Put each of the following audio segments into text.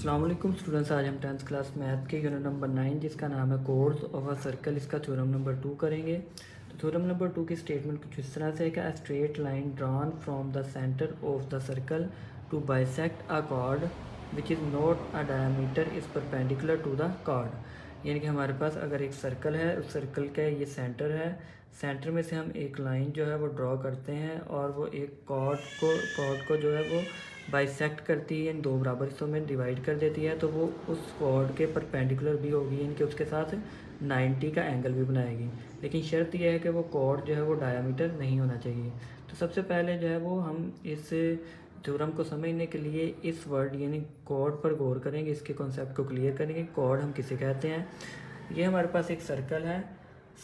अस्सलाम वालेकुम स्टूडेंट्स, आज हम 10th क्लास मैथ के यूनिट नंबर 9 जिसका नाम है कोर्स ऑफ अ सर्कल, इसका थ्योरम नंबर 2 करेंगे। तो थ्योरम नंबर 2 की स्टेटमेंट कुछ इस तरह से है कि a straight line drawn from the centre of the circle to bisect a chord which is not a diameter is perpendicular to the chord. यानी कि हमारे पास अगर एक सर्कल है, उस सर्कल का ये सेंटर है, सेंटर में से हम एक लाइन जो है वो ड्रॉ करते हैं और वो एक कॉर्ड को जो है वो बाइसेक्ट करती है, इन दो बराबर हिस्सों में डिवाइड कर देती है, तो वो उस कॉर्ड के परपेंडिकुलर भी होगी, यानी कि उसके साथ 90 का एंगल भी बनाएगी। लेकिन शर्त यह है कि वो कॉर्ड जो है वो डायामीटर नहीं होना चाहिए। तो सबसे पहले जो है वो हम इस थ्योरम को समझने के लिए इस वर्ड यानी कॉर्ड पर गौर करेंगे, इसके कॉन्सेप्ट को क्लियर करेंगे। कॉर्ड हम किसे कहते हैं? ये हमारे पास एक सर्कल है,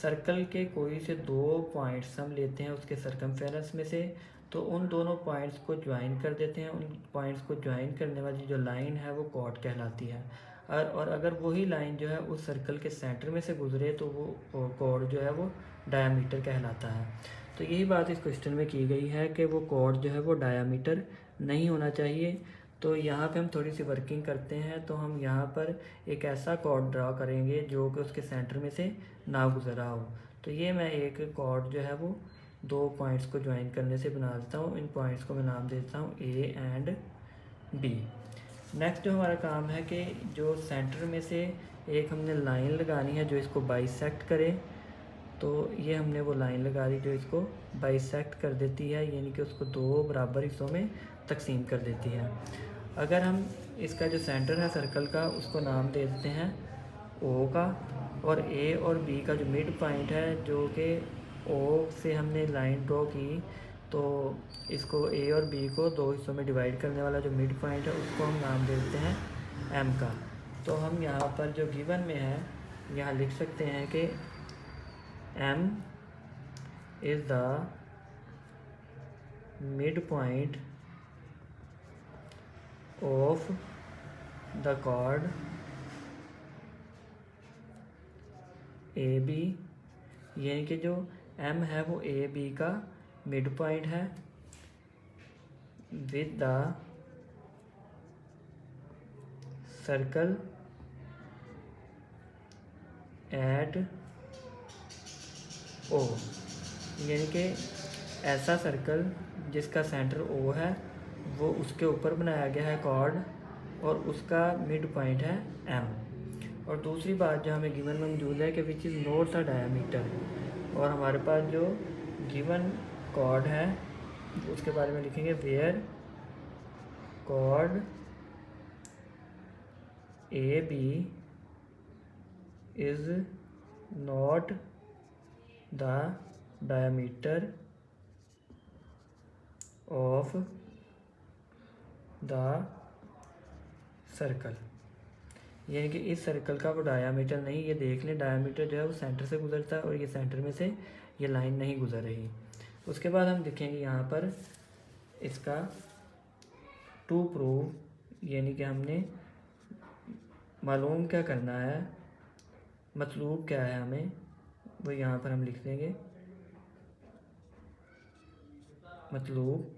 सर्कल के कोई से दो पॉइंट्स हम लेते हैं उसके सरकमफेरेंस में से, तो उन दोनों पॉइंट्स को ज्वाइन कर देते हैं। उन पॉइंट्स को ज्वाइन करने वाली जो लाइन है वो कॉर्ड कहलाती है। और अगर वही लाइन जो है उस सर्कल के सेंटर में से गुजरे तो वो कॉर्ड जो है वो डायामीटर कहलाता है। तो यही बात इस क्वेश्चन में की गई है कि वो कॉर्ड जो है वो डायामीटर नहीं होना चाहिए। तो यहाँ पे हम थोड़ी सी वर्किंग करते हैं। तो हम यहाँ पर एक ऐसा कॉर्ड ड्रा करेंगे जो कि उसके सेंटर में से ना गुजरा हो। तो ये मैं एक कॉर्ड जो है वो दो पॉइंट्स को ज्वाइन करने से बना देता हूँ। इन पॉइंट्स को मैं नाम देता हूँ ए एंड बी। नेक्स्ट जो हमारा काम है कि जो सेंटर में से एक हमने लाइन लगानी है जो इसको बाइसेक्ट करे। तो ये हमने वो लाइन लगा दी जो इसको बाइसेक्ट कर देती है, यानी कि उसको दो बराबर हिस्सों में तकसीम कर देती है। अगर हम इसका जो सेंटर है सर्कल का उसको नाम दे देते हैं ओ का, और ए और बी का जो मिड पॉइंट है जो कि ओ से हमने लाइन ड्रॉ की, तो इसको ए और बी को दो हिस्सों में डिवाइड करने वाला जो मिड पॉइंट है उसको हम नाम दे देते हैं एम का। तो हम यहाँ पर जो गिवन में है यहाँ लिख सकते हैं कि M is the mid point of the chord A B, यानी कि जो एम है वो ए बी का मिड पॉइंट है with the circle at O, यानी कि ऐसा सर्कल जिसका सेंटर ओ है वो उसके ऊपर बनाया गया है कॉर्ड और उसका मिड पॉइंट है एम। और दूसरी बात जो हमें गिवन में मौजूद है कि विच इज़ नॉट द डायमीटर, और हमारे पास जो गिवन कॉर्ड है उसके बारे में लिखेंगे where chord A B is not the diameter of the circle, यानी कि इस सर्कल का वो डायामीटर नहीं। ये देख लें, डायामीटर जो है वो सेंटर से गुजरता है और ये सेंटर में से ये लाइन नहीं गुजर रही। उसके बाद हम देखेंगे यहाँ पर इसका टू प्रूव, यानी कि हमने मालूम क्या करना है, मतलूब क्या है हमें, वो यहाँ पर हम लिख देंगे मतलूब,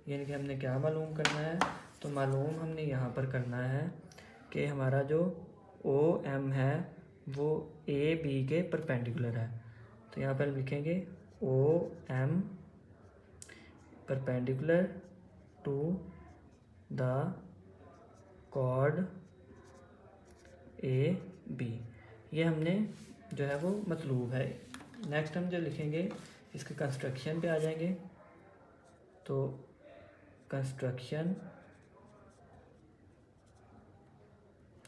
यानी कि हमने क्या मालूम करना है। तो मालूम हमने यहाँ पर करना है कि हमारा जो ओ एम है वो ए बी के परपेंडिकुलर है। तो यहाँ पर लिखेंगे O M perpendicular to the chord A B, ये हमने जो है वो मतलूब है। नेक्स्ट हम जो लिखेंगे इसके कंस्ट्रक्शन पे आ जाएंगे। तो कंस्ट्रक्शन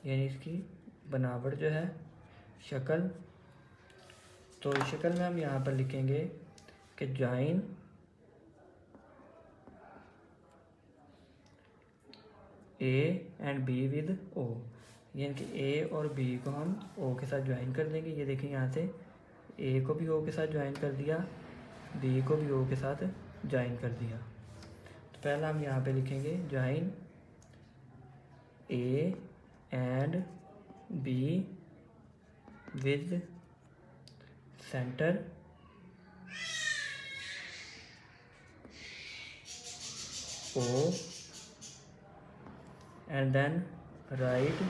यानी इसकी बनावट जो है, शक्ल। तो शक्ल में हम यहाँ पर लिखेंगे कि join A and B with O, यानी कि ए और बी को हम ओ के साथ ज्वाइन कर देंगे। ये देखें यहाँ से ए को भी ओ के साथ ज्वाइन कर दिया, बी को भी ओ के साथ ज्वाइन कर दिया। तो पहला हम यहाँ पे लिखेंगे join A and B with centre O and then right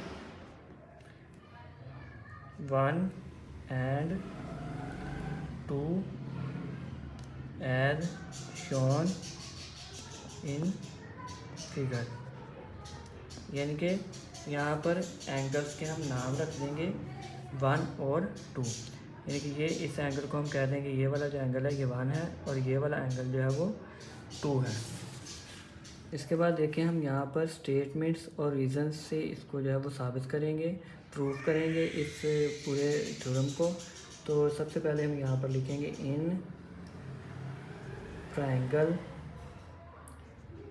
1 and 2 as shown in figure। यानी कि यहाँ पर एंगल्स के हम नाम रख देंगे 1 और 2। यानी कि ये इस एंगल को हम कह देंगे, ये वाला जो एंगल है ये 1 है और ये वाला एंगल जो है वो 2 है। इसके बाद देखें हम यहाँ पर स्टेटमेंट्स और रीजंस से इसको जो है वो साबित करेंगे, प्रूव करेंगे इस पूरे थ्योरम को। तो सबसे पहले हम यहाँ पर लिखेंगे in triangle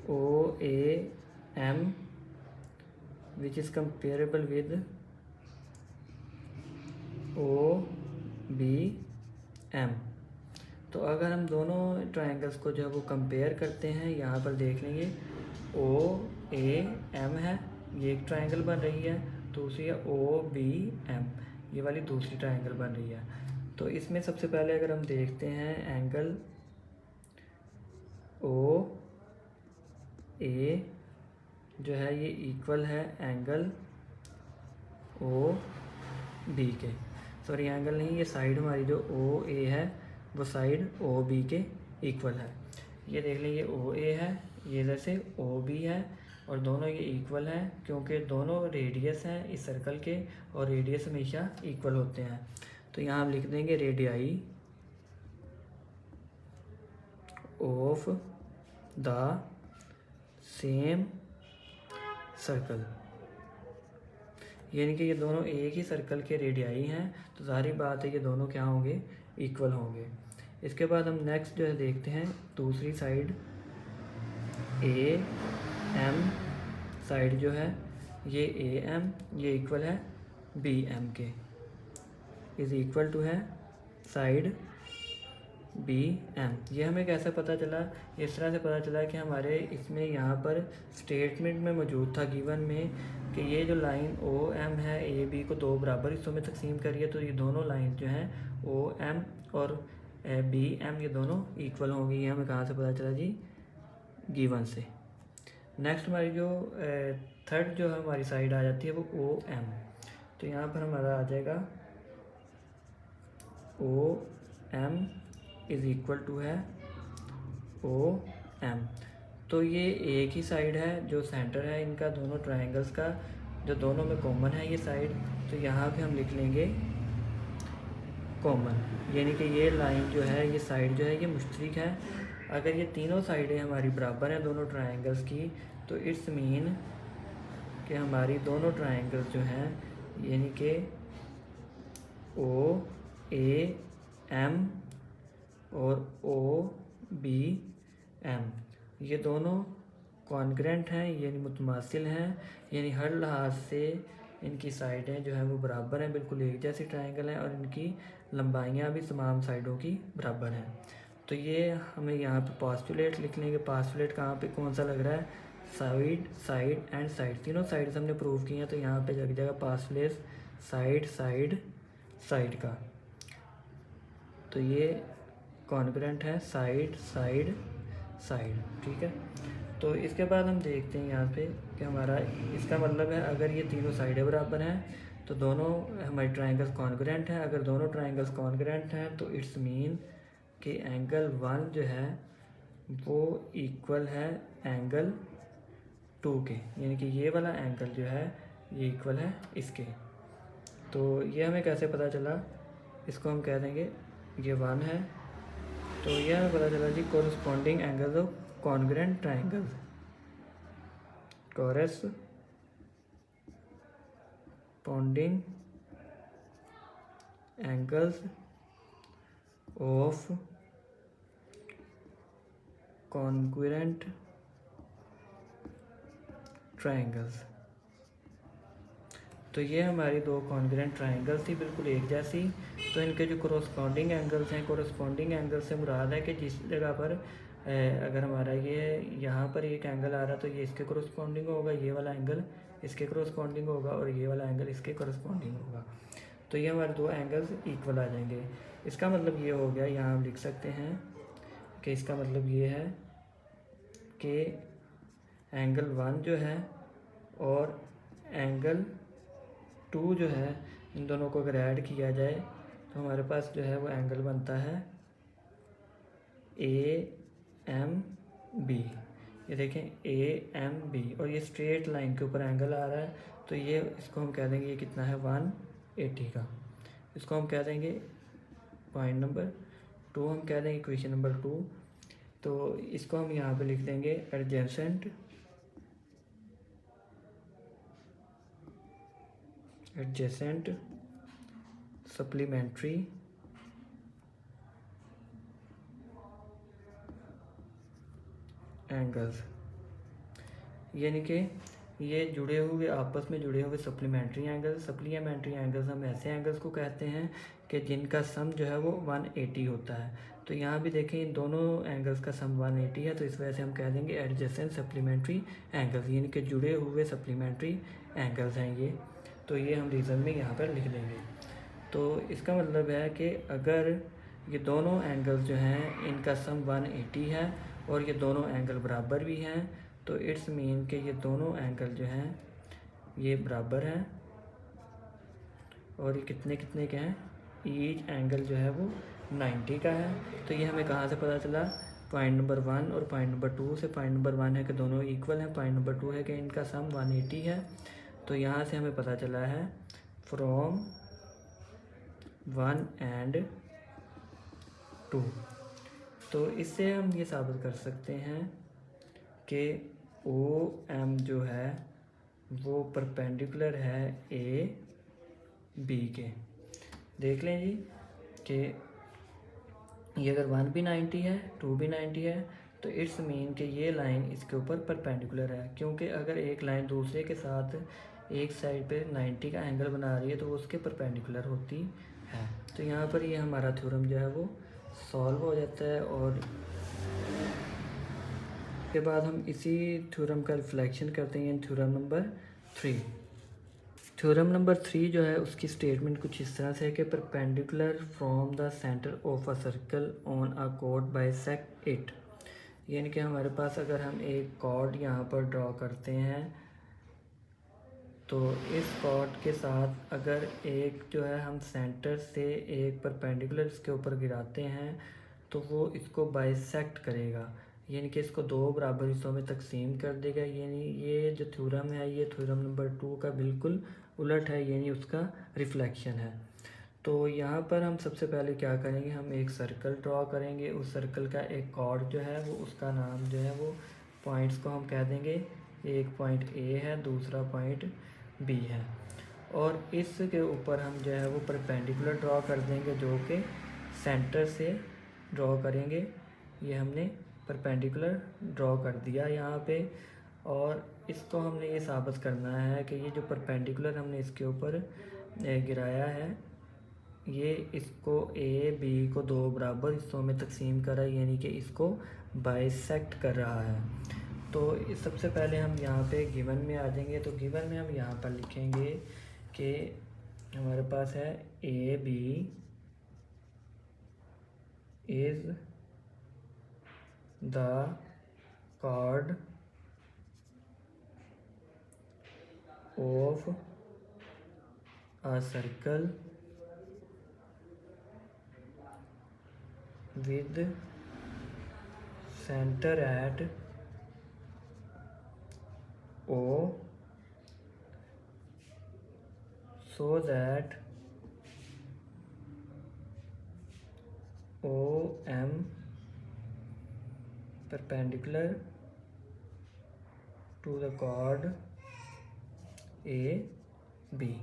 OAM which is comparable with OBM। तो अगर हम दोनों ट्रायंगल्स को जो है वो कंपेयर करते हैं, यहाँ पर देख लेंगे OAM है, ये एक ट्रायंगल बन रही है, दूसरी है OBM, ये वाली दूसरी ट्रायंगल बन रही है। तो इसमें सबसे पहले अगर हम देखते हैं एंगल OA जो है ये इक्वल है एंगल OB के, सॉरी एंगल नहीं, ये साइड हमारी जो OA है वो साइड OB के इक्वल है। ये देख लें, ये OA है, ये इधर से OB है और दोनों ये इक्वल हैं क्योंकि दोनों रेडियस हैं इस सर्कल के और रेडियस हमेशा इक्वल होते हैं। तो यहाँ हम लिख देंगे radii of the same circle. यानी कि ये दोनों एक ही सर्कल के रेडियाई हैं, तो ज़ाहिर बात है ये दोनों क्या होंगे, इक्वल होंगे। इसके बाद हम नेक्स्ट जो है देखते हैं दूसरी साइड AM साइड जो है ये AM ये इक्वल है BM के, इज़ इक्वल टू है साइड BM। ये हमें कैसे पता चला, इस तरह से पता चला कि हमारे इसमें यहाँ पर स्टेटमेंट में मौजूद था गिवन में कि ये जो लाइन OM है AB को दो बराबर हिस्सों में तकसीम करिए, तो ये दोनों लाइन जो हैं OM और BM ये दोनों इक्वल होंगी। ये हमें कहाँ से पता चला जी, गिवन से। नेक्स्ट हमारी जो थर्ड जो है हमारी साइड आ जाती है वो OM। तो यहाँ पर हमारा आ जाएगा OM इज़ इक्वल टू है OM। तो ये एक ही साइड है जो सेंटर है इनका दोनों ट्रायंगल्स का, जो दोनों में कॉमन है ये साइड। तो यहाँ पे हम लिख लेंगे कॉमन, यानी कि ये लाइन जो है ये साइड जो है ये मुश्तरक है। अगर ये तीनों साइडें हमारी बराबर हैं दोनों ट्रायंगल्स की, तो इट्स मीन कि हमारी दोनों ट्रायंगल्स जो हैं यानी कि OAM और OBM ये दोनों कॉन्ग्रेंट हैं, यानी मुतमासिल हैं, यानी हर लिहाज से इनकी साइडें जो हैं वो बराबर हैं, बिल्कुल एक जैसी ट्रायंगल हैं और इनकी लंबाइयाँ भी तमाम साइडों की बराबर हैं। तो ये हमें यहाँ पे पास्टुलेट लिख लेंगे। पास्टुलेट कहाँ पे कौन सा लग रहा है, साइड साइड एंड साइड, तीनों साइड्स हमने प्रूव की हैं, तो यहाँ पे लग जाएगा पास्टुलेट साइड साइड साइड का। तो ये कॉन्ग्रेंट है साइड साइड साइड, ठीक है। तो इसके बाद हम देखते हैं यहाँ पे कि हमारा इसका मतलब है अगर ये तीनों साइडें बराबर हैं तो दोनों हमारी ट्रायंगल्स कॉन्ग्रेंट हैं। अगर दोनों ट्रायंगल्स कॉन्ग्रेंट हैं तो इट्स मीन कि एंगल 1 जो है वो इक्वल है एंगल 2 के, यानी कि ये वाला एंगल जो है ये इक्वल है इसके। तो ये हमें कैसे पता चला, इसको हम कह देंगे ये 1 है, तो ये हमें पता चला जी corresponding angles of congruent triangles, corresponding angles of congruent triangles. तो ये हमारी दो कॉन्ग्रेंट ट्रायंगल्स थी बिल्कुल एक जैसी, तो इनके जो कोरस्पॉन्डिंग एंगल्स हैं, कोरस्पॉन्डिंग एंगल से मुराद है कि जिस जगह पर अगर हमारा ये यहाँ पर एक एंगल आ रहा तो ये इसके कोरस्पॉन्डिंग होगा, ये वाला एंगल इसके कोरस्पॉन्डिंग होगा और ये वाला एंगल इसके कोरस्पॉन्डिंग होगा। तो ये हमारे दो एंगल्स इक्वल आ जाएंगे। इसका मतलब ये हो गया, यहाँ हम लिख सकते हैं कि इसका मतलब ये है कि एंगल 1 जो है और एंगल 2 जो है, इन दोनों को अगर ऐड किया जाए तो हमारे पास जो है वो एंगल बनता है AMB। ये देखें AMB, और ये स्ट्रेट लाइन के ऊपर एंगल आ रहा है, तो ये इसको हम कह देंगे ये कितना है 180 का। इसको हम कह देंगे पॉइंट नंबर 2, हम कह देंगे इक्वेशन नंबर 2। तो इसको हम यहाँ पे लिख देंगे एडजेसेंट सप्लीमेंट्री एंगल्स, यानी कि ये जुड़े हुए, आपस में जुड़े हुए सप्लीमेंट्री एंगल्स। सप्लीमेंट्री एंगल्स हम ऐसे एंगल्स को कहते हैं कि जिनका सम जो है वो 180 होता है। तो यहाँ भी देखें इन दोनों एंगल्स का सम 180 है, तो इस वजह से हम कह देंगे एडजेसेंट सप्लीमेंट्री एंगल्स, यानी कि जुड़े हुए सप्लीमेंट्री एंगल्स हैं ये। तो ये हम रीज़न में यहाँ पर लिख देंगे। तो इसका मतलब है कि अगर ये दोनों एंगल्स जो हैं इनका सम 180 है और ये दोनों एंगल बराबर भी हैं, तो इट्स मीन कि ये दोनों एंगल जो हैं ये बराबर हैं, और ये कितने कितने के हैं, ईच एंगल जो है वो 90 का है। तो ये हमें कहाँ से पता चला, पॉइंट नंबर 1 और पॉइंट नंबर 2 से। पॉइंट नंबर 1 है कि दोनों इक्वल हैं, पॉइंट नंबर 2 है कि इनका सम 180 है। तो यहाँ से हमें पता चला है फ्रॉम 1 and 2। तो इससे हम ये साबित कर सकते हैं कि OM जो है वो परपेंडिकुलर है AB के। देख लें जी कि ये अगर 1 भी 90 है, 2 भी 90 है, तो इट्स मीन कि ये लाइन इसके ऊपर परपेंडिकुलर है, क्योंकि अगर एक लाइन दूसरे के साथ एक साइड पे 90 का एंगल बना रही है तो वो उसके परपेंडिकुलर होती है। तो यहाँ पर ये हमारा थ्योरम जो है वो सॉल्व हो जाता है। और के बाद हम इसी थ्योरम का रिफ्लेक्शन करते हैं थ्योरम नंबर 3। थ्योरम नंबर 3 जो है उसकी स्टेटमेंट कुछ इस तरह से है कि perpendicular from the centre of a circle on a cord bisect it. यानी कि हमारे पास अगर हम एक कॉर्ड यहाँ पर ड्रॉ करते हैं, तो इस कॉर्ड के साथ अगर एक जो है हम सेंटर से एक परपेंडिकुलर इसके ऊपर गिराते हैं तो वो इसको बाइसेक्ट करेगा, यानी कि इसको 2 बराबर हिस्सों में तकसीम कर देगा। यानी ये जो थ्योरम है ये थ्योरम नंबर 2 का बिल्कुल उलट है, यानी उसका रिफ्लेक्शन है। तो यहाँ पर हम सबसे पहले क्या करेंगे, हम एक सर्कल ड्रॉ करेंगे। उस सर्कल का एक कॉर्ड जो है वो, उसका नाम जो है वो, पॉइंट्स को हम कह देंगे, एक पॉइंट A है, दूसरा पॉइंट B है, और इसके ऊपर हम जो है वो परपेंडिकुलर ड्रॉ कर देंगे जो कि सेंटर से ड्रॉ करेंगे। ये हमने परपेंडिकुलर ड्रॉ कर दिया यहाँ पे, और इसको हमने ये साबित करना है कि ये जो परपेंडिकुलर हमने इसके ऊपर गिराया है ये इसको AB को 2 बराबर हिस्सों में तकसीम कर रहा है, यानी कि इसको बाइसेक्ट कर रहा है। तो सबसे पहले हम यहाँ पे गिवन में आ जाएंगे। तो गिवन में हम यहाँ पर लिखेंगे कि हमारे पास है AB is the chord of a circle with center at O, so that OM perpendicular to the chord AB।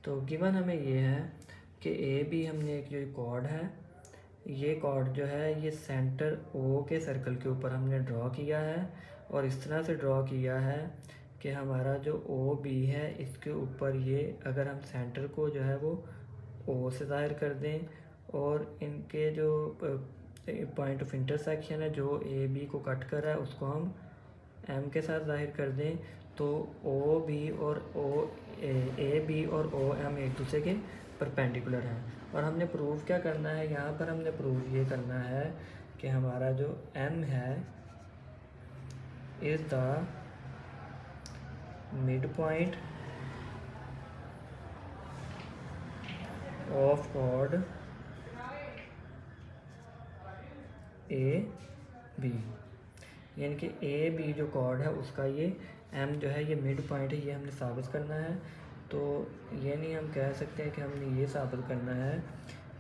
तो गिवन हमें ये है कि AB हमने एक जो कॉर्ड है, ये कॉर्ड जो है ये सेंटर O के सर्कल के ऊपर हमने ड्रॉ किया है, और इस तरह से ड्रॉ किया है कि हमारा जो OB है इसके ऊपर ये, अगर हम सेंटर को जो है वो O से ज़ाहिर कर दें, और इनके जो पॉइंट ऑफ इंटरसेक्शन है जो AB को कट कर रहा है उसको हम M के साथ ज़ाहिर कर दें, तो OB और AB और OM एक दूसरे के परपेंडिकुलर हैं। और हमने प्रूव क्या करना है, यहाँ पर हमने प्रूव ये करना है कि हमारा जो M है is the mid point of chord A B, यानी कि ए बी जो कॉर्ड है उसका ये एम जो है ये मिड पॉइंट है, ये हमने साबित करना है। तो ये नहीं हम कह सकते हैं कि हमने ये साबित करना है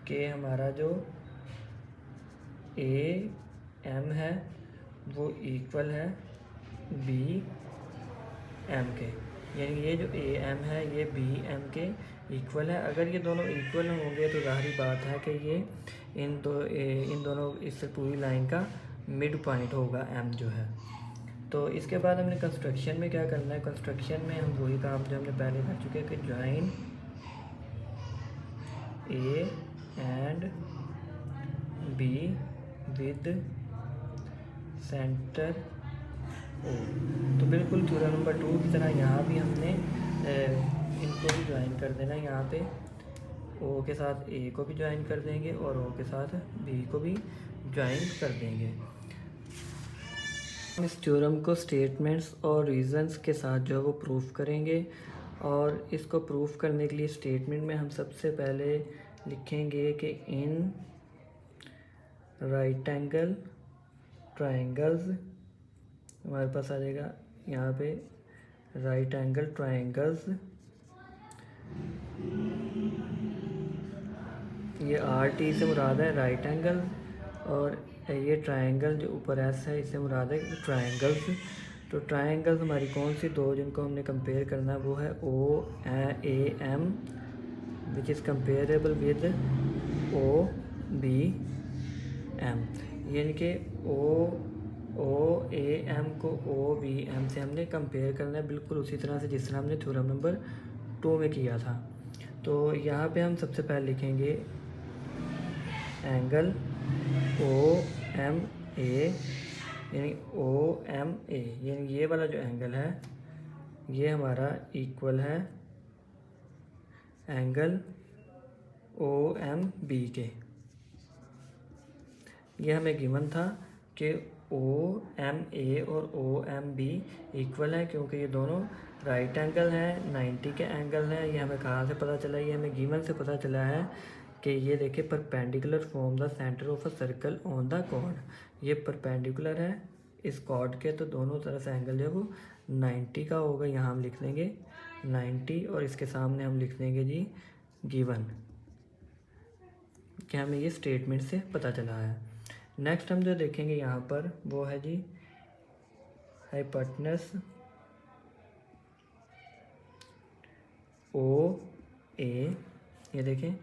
कि हमारा जो ए एम है वो इक्वल है बी एम के, यानी ये जो ए एम है ये बी एम के इक्वल है। अगर ये दोनों इक्वल होंगे तो ज़ाहिर बात है कि ये इन दोनों इस पूरी लाइन का मिड पॉइंट होगा एम जो है। तो इसके बाद हमने कंस्ट्रक्शन में क्या करना है, कंस्ट्रक्शन में हम वही काम जो हमने पहले कर चुके हैं कि join A and B with centre O. तो बिल्कुल थ्योरम नंबर 2 की तरह यहाँ भी हमने इनको भी ज्वाइन कर देना है। यहाँ पे ओ के साथ ए को भी ज्वाइन कर देंगे और ओ के साथ बी को भी ज्वाइन कर देंगे। इस थ्योरम को स्टेटमेंट्स और रीज़न्स के साथ जो है वो प्रूफ करेंगे। और इसको प्रूफ करने के लिए स्टेटमेंट में हम सबसे पहले लिखेंगे कि इन राइट एंगल ट्रायंगल्स, हमारे पास आ जाएगा यहाँ पे राइट एंगल ट्रायंगल्स, ये आर टी से मुराद है राइट एंगल, और ये ट्रायंगल जो ऊपर एस है इससे मुराद है ट्रायंगल्स। तो ट्रायंगल्स हमारी कौन सी दो जिनको हमने कंपेयर करना है वो है O A M which is comparable with O B M, यानी कि ओ ए एम को ओ बी एम से हमने कंपेयर करना है, बिल्कुल उसी तरह से जिस तरह हमने थ्योरम नंबर 2 में किया था। तो यहाँ पे हम सबसे पहले लिखेंगे एंगल ओ एम ए, यानी ओ एम ए, यानी ये वाला जो एंगल है ये हमारा इक्वल है एंगल ओ एम बी के। ये हमें गिवन था कि ओ एम ए और ओ एम बी इक्वल है, क्योंकि ये दोनों राइट एंगल हैं, 90 के एंगल हैं। ये हमें कहाँ से पता चला, ये हमें गिवन से पता चला है कि ये देखिए perpendicular form the centre of a circle on the chord, ये परपेंडिकुलर है इस कॉर्ड के, तो दोनों तरफ से एंगल जो है वो 90 का होगा। यहाँ हम लिख देंगे 90 और इसके सामने हम लिख देंगे जी गिवन, कि हमें ये स्टेटमेंट से पता चला है। नेक्स्ट हम जो देखेंगे यहाँ पर वो है जी हाइपोटेनस ओ ए, ये देखें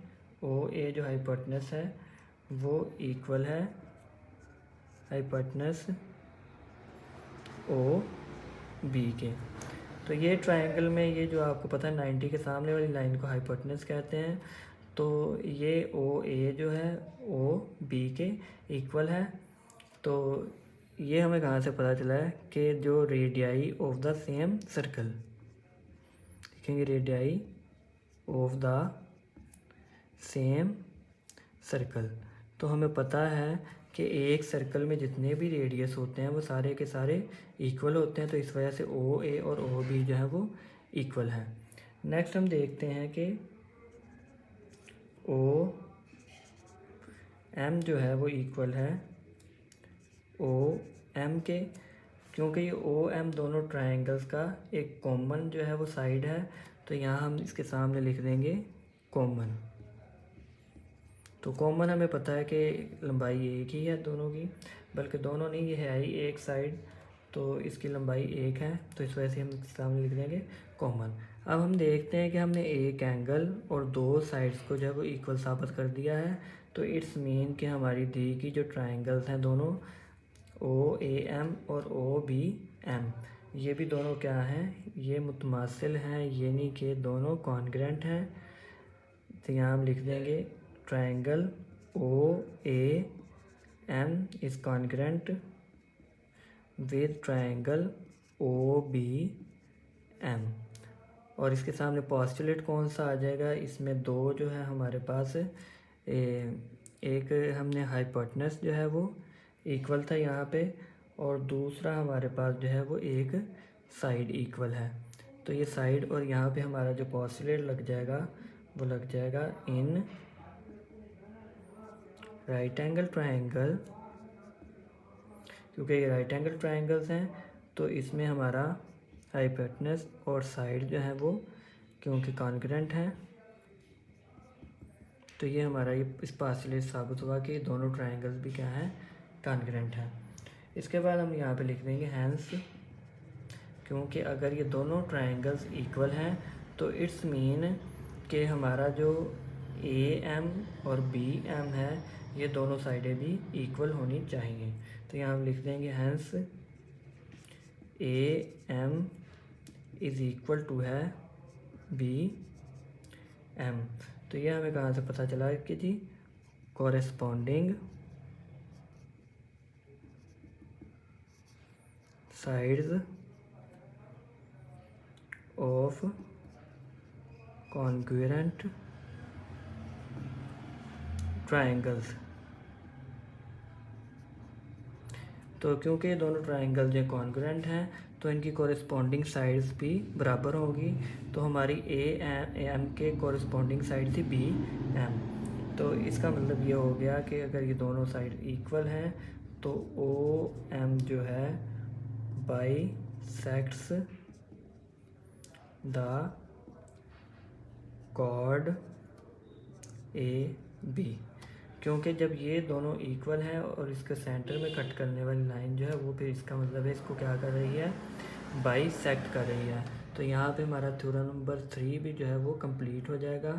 ओ ए जो हाइपोटेनस है वो इक्वल है हाइपोटेनस ओ बी के। तो ये ट्रायंगल में ये जो आपको पता है 90 के सामने वाली लाइन को हाइपोटेनस कहते हैं। तो ये ओ ए जो है ओ बी के इक्वल है। तो ये हमें कहाँ से पता चला है कि जो radii of the same circle, लिखेंगे radii of the same circle. तो हमें पता है कि एक सर्कल में जितने भी रेडियस होते हैं वो सारे के सारे इक्वल होते हैं, तो इस वजह से ओ ए और ओ बी जो है वो इक्वल है। नेक्स्ट हम देखते हैं कि ओ एम जो है वो इक्वल है ओ एम के, क्योंकि ये ओ एम दोनों ट्रायंगल्स का एक कॉमन जो है वो साइड है। तो यहाँ हम इसके सामने लिख देंगे कॉमन। तो कॉमन हमें पता है कि लंबाई एक ही है दोनों की, बल्कि दोनों नहीं, ये है ही एक साइड, तो इसकी लंबाई एक है, तो इस वजह से हम इसके सामने लिख देंगे कॉमन। अब हम देखते हैं कि हमने एक एंगल और दो साइड्स को जो है वो इक्वल साबित कर दिया है। तो इट्स मीन कि हमारी दी की जो ट्रायंगल्स हैं दोनों ओ ए एम और ओ बी एम, ये भी दोनों क्या हैं, ये मुतमासिल हैं, यानी कि दोनों कॉन्ग्रेंट हैं। तो यहाँ हम लिख देंगे triangle O A M is congruent with triangle O B M. और इसके सामने पॉस्टुलेट कौन सा आ जाएगा, इसमें दो जो है हमारे पास एक हमने हाइपोटेनस जो है वो इक्वल था यहाँ पे, और दूसरा हमारे पास जो है वो एक साइड इक्वल है। तो ये साइड और यहाँ पे हमारा जो पॉस्टुलेट लग जाएगा वो लग जाएगा इन राइट एंगल ट्रायंगल, क्योंकि ये राइट एंगल ट्रायंगल्स हैं तो इसमें हमारा हाइपोटेनस और साइड जो है वो क्योंकि कॉन्ग्रुएंट हैं, तो ये हमारा ये इस पास से साबित हुआ कि दोनों ट्रायंगल्स भी क्या हैं, कॉन्ग्रुएंट हैं। इसके बाद हम यहाँ पे लिख देंगे हैंस, क्योंकि अगर ये दोनों ट्रायंगल्स इक्वल हैं तो इट्स मीन कि हमारा जो ए एम और बी एम है ये दोनों साइडें भी इक्वल होनी चाहिए। तो यहाँ हम लिख देंगे hence A M is equal to है बी एम। तो ये हमें कहाँ से पता चला कि जी corresponding sides of congruent triangles. तो क्योंकि दोनों ट्रायंगल जो कॉन्ग्रुएंट हैं तो इनकी कॉरेस्पॉन्डिंग साइड्स भी बराबर होगी। तो हमारी ए एम के कॉरेस्पॉन्डिंग साइड थी बी एम। तो इसका मतलब ये हो गया कि अगर ये दोनों साइड इक्वल हैं तो ओ एम जो है bisects the chord A B, क्योंकि जब ये दोनों इक्वल हैं और इसके सेंटर में कट करने वाली लाइन जो है वो फिर इसका मतलब है इसको क्या कर रही है, बाइसेक्ट कर रही है। तो यहाँ पे हमारा थ्योरम नंबर 3 भी जो है वो कंप्लीट हो जाएगा।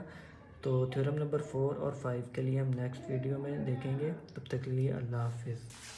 तो थ्योरम नंबर 4 और 5 के लिए हम नेक्स्ट वीडियो में देखेंगे। तब तक के लिए अल्लाह हाफिज़।